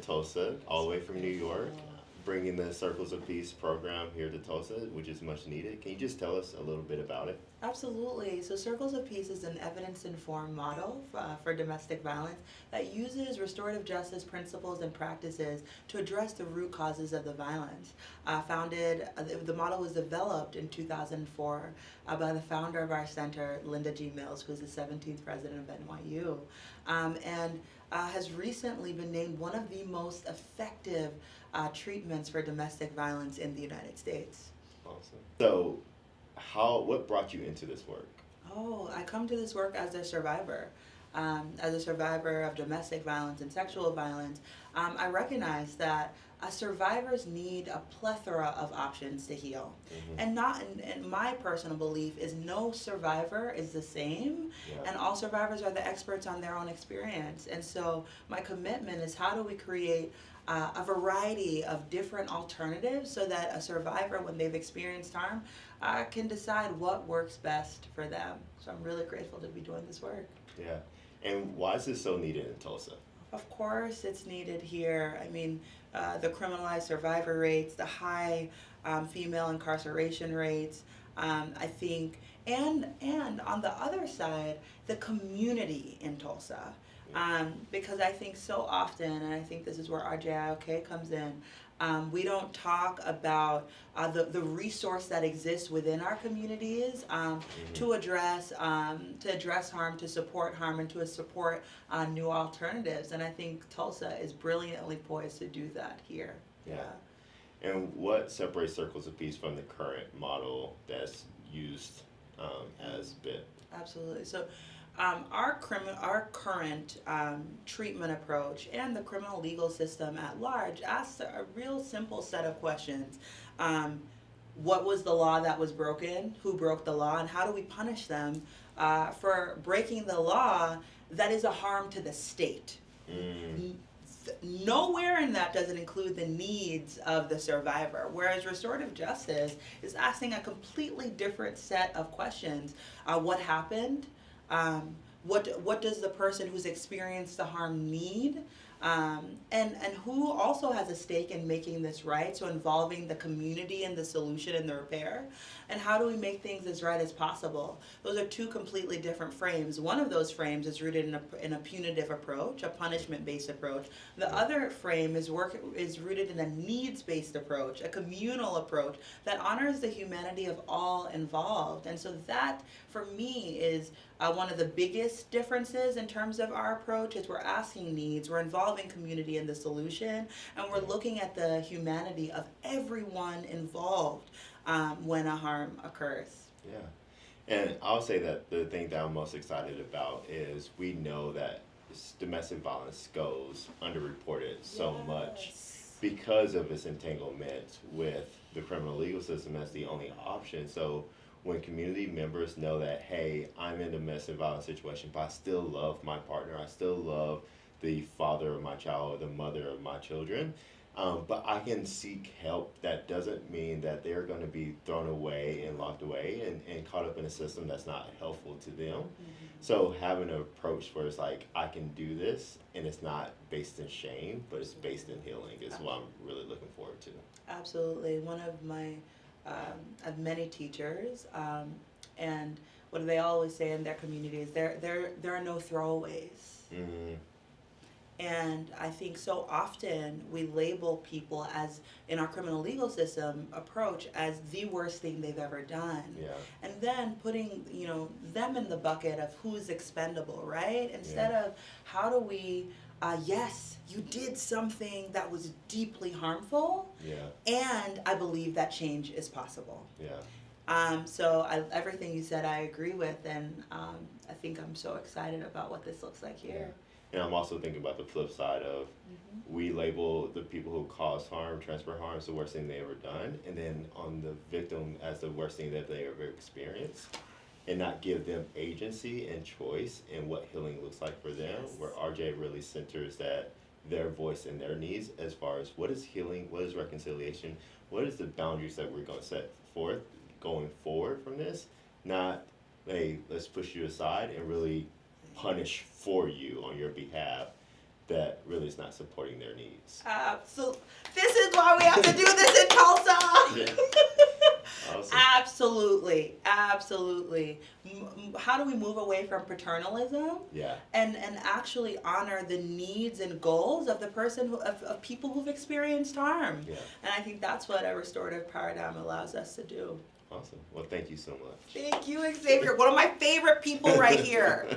Tulsa, all the way from New York, bringing the Circles of Peace program here to Tulsa, which is much needed. Can you just tell us a little bit about it? Absolutely. So Circles of Peace is an evidence-informed model for domestic violence that uses restorative justice principles and practices to address the root causes of the violence. The model was developed in 2004 by the founder of our center, Linda G. Mills, who is the 17th president of NYU, and has recently been named one of the most effective treatments for domestic violence in the United States. Awesome. So, what brought you into this work? Oh, I come to this work as a survivor. As a survivor of domestic violence and sexual violence, I recognize that survivors need a plethora of options to heal. And my personal belief is no survivor is the same, and all survivors are the experts on their own experience. And so my commitment is, how do we create a variety of different alternatives so that a survivor, when they've experienced harm, can decide what works best for them. So I'm really grateful to be doing this work. Yeah. And why is this so needed in Tulsa? Of course it's needed here. I mean, the criminalized survivor rates, the high female incarceration rates, I think, and on the other side, the community in Tulsa. Because I think so often, and I think this is where RJIOK comes in, we don't talk about the resource that exists within our communities to address harm, to support harm, and to support new alternatives. And I think Tulsa is brilliantly poised to do that here. Yeah. And what separates Circles of Peace from the current model that's used as BIT? Absolutely. So our current treatment approach and the criminal legal system at large asks a real simple set of questions. What was the law that was broken? Who broke the law? And how do we punish them for breaking the law that is a harm to the state? Nowhere in that does it include the needs of the survivor, whereas restorative justice is asking a completely different set of questions. What happened? What does the person who's experienced the harm need? And who also has a stake in making this right, so involving the community in the solution and the repair, and how do we make things as right as possible? Those are two completely different frames. One of those frames is rooted in a punitive approach, a punishment-based approach. The other frame is rooted in a needs-based approach, a communal approach that honors the humanity of all involved. And so that, for me, is one of the biggest differences in terms of our approach. Is we're asking needs, we're involving community in the solution, and we're looking at the humanity of everyone involved when a harm occurs. Yeah. And I'll say that the thing that I'm most excited about is we know that domestic violence goes underreported so much because of its entanglement with the criminal legal system as the only option. So when community members know that, hey, I'm in a domestic violence situation, but I still love my partner, I still love the father of my child or the mother of my children, but I can seek help, that doesn't mean that they're going to be thrown away and locked away and caught up in a system that's not helpful to them. So having an approach where it's like, I can do this, and it's not based in shame, but it's based in healing is what I'm really looking forward to. Absolutely. One of my I have many teachers, and what do they always say in their communities? There are no throwaways. And I think so often we label people as, in our criminal legal system approach, as the worst thing they've ever done. And then putting them in the bucket of who's expendable, right? Instead of how do we, yes, you did something that was deeply harmful, and I believe that change is possible. So everything you said I agree with, and I think I'm so excited about what this looks like here. And I'm also thinking about the flip side of we label the people who cause harm, transfer harm, as the worst thing they ever done, and then on the victim as the worst thing that they ever experienced, and not give them agency and choice in what healing looks like for them, where RJ really centers that their voice and their needs as far as what is healing, what is reconciliation, what is the boundaries that we're going to set forth going forward from this, not, hey, let's push you aside and really punish for you on your behalf. that really is not supporting their needs. So this is why we have to do this in Tulsa. Yeah. Awesome. Absolutely, absolutely. How do we move away from paternalism? Yeah. And actually honor the needs and goals of the person of people who've experienced harm. Yeah. And I think that's what a restorative paradigm allows us to do. Awesome. Well, thank you so much. Thank you, Xavier. One of my favorite people right here.